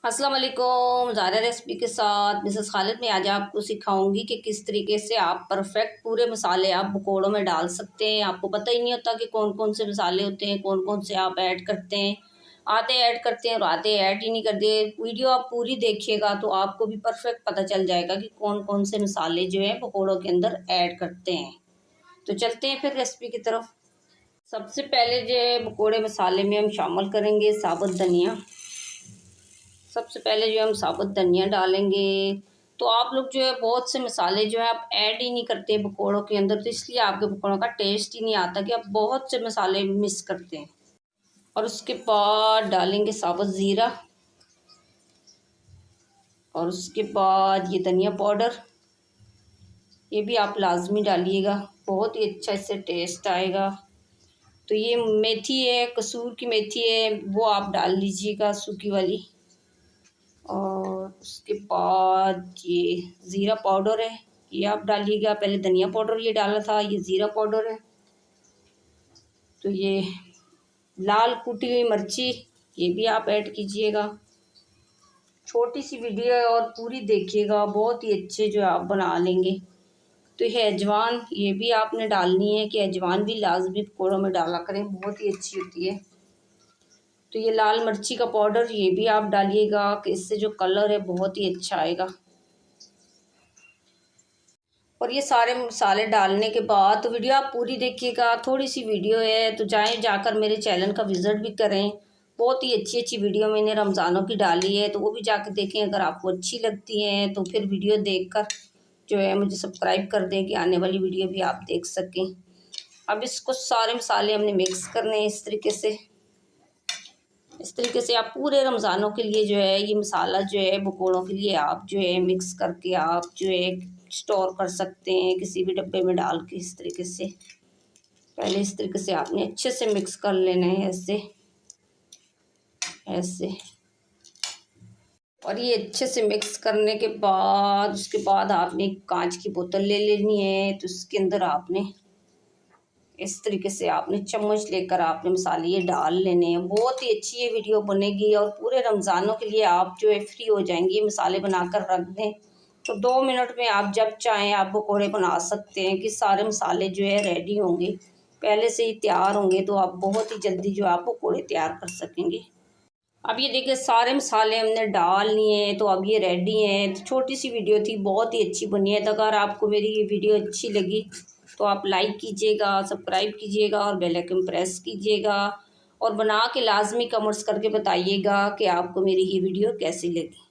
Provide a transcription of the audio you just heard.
अस्सलाम वालेकुम। ज़ारा रेसिपी के साथ मिसेस खालिद में आज आपको सिखाऊंगी कि किस तरीके से आप परफेक्ट पूरे मसाले आप पकौड़ों में डाल सकते हैं। आपको पता ही नहीं होता कि कौन कौन से मसाले होते हैं, कौन कौन से आप ऐड करते हैं। आधे ऐड करते हैं और आधे ऐड ही नहीं करते। वीडियो आप पूरी देखिएगा तो आपको भी परफेक्ट पता चल जाएगा कि कौन कौन से मसाले जो है पकौड़ों के अंदर ऐड करते हैं। तो चलते हैं फिर रेसिपी की तरफ। सबसे पहले जो है पकौड़े मसाले में हम शामिल करेंगे साबुत धनिया। सबसे पहले जो हम साबुत धनिया डालेंगे। तो आप लोग जो है बहुत से मसाले जो है आप ऐड ही नहीं करते पकौड़ों के अंदर, तो इसलिए आपके पकौड़ों का टेस्ट ही नहीं आता कि आप बहुत से मसाले मिस करते हैं। और उसके बाद डालेंगे साबुत ज़ीरा और उसके बाद ये धनिया पाउडर, ये भी आप लाजमी डालिएगा, बहुत ही अच्छा इससे टेस्ट आएगा। तो ये मेथी है, कसूर की मेथी है, वो आप डाल लीजिएगा सूखी वाली। और उसके बाद ये ज़ीरा पाउडर है, ये आप डालिएगा। पहले धनिया पाउडर ये डाला था, ये ज़ीरा पाउडर है। तो ये लाल कुटी हुई मिर्ची, ये भी आप ऐड कीजिएगा। छोटी सी वीडियो है और पूरी देखिएगा, बहुत ही अच्छे जो आप बना लेंगे। तो ये अजवान, ये भी आपने डालनी है कि अजवान भी लाजमी पकौड़ों में डाला करें, बहुत ही अच्छी होती है। तो ये लाल मिर्ची का पाउडर, ये भी आप डालिएगा कि इससे जो कलर है बहुत ही अच्छा आएगा। और ये सारे मसाले डालने के बाद तो वीडियो आप पूरी देखिएगा, थोड़ी सी वीडियो है तो जाकर मेरे चैनल का विज़िट भी करें। बहुत ही अच्छी अच्छी वीडियो मैंने रमज़ानों की डाली है, तो वो भी जाकर देखें। अगर आपको अच्छी लगती हैं तो फिर वीडियो देखकर जो है मुझे सब्सक्राइब कर दें कि आने वाली वीडियो भी आप देख सकें। अब इसको सारे मसाले हमने मिक्स करने हैं इस तरीके से। इस तरीके से आप पूरे रमज़ानों के लिए जो है ये मसाला जो है पकौड़ों के लिए आप जो है मिक्स करके आप जो है स्टोर कर सकते हैं किसी भी डब्बे में डाल के। इस तरीके से पहले इस तरीके से आपने अच्छे से मिक्स कर लेना है, ऐसे ऐसे। और ये अच्छे से मिक्स करने के बाद उसके बाद आपने कांच की बोतल ले लेनी है। तो उसके अंदर आपने इस तरीके से आपने चम्मच लेकर आपने मसाले ये डाल लेने हैं। बहुत ही अच्छी ये वीडियो बनेगी और पूरे रमज़ानों के लिए आप जो है फ्री हो जाएंगे। ये मसाले बनाकर रख दें तो 2 मिनट में आप जब चाहें आप पकौड़े बना सकते हैं कि सारे मसाले जो है रेडी होंगे, पहले से ही तैयार होंगे, तो आप बहुत ही जल्दी जो आप पकौड़े तैयार कर सकेंगे। अब ये देखिए सारे मसाले हमने डाल लिए हैं, तो अब ये रेडी हैं। तो छोटी सी वीडियो थी, बहुत ही अच्छी बनी है। तो अगर आपको मेरी ये वीडियो अच्छी लगी तो आप लाइक कीजिएगा, सब्सक्राइब कीजिएगा और बेल आइकन प्रेस कीजिएगा। और बना के लाजमी कमेंट्स करके बताइएगा कि आपको मेरी ये वीडियो कैसी लगी।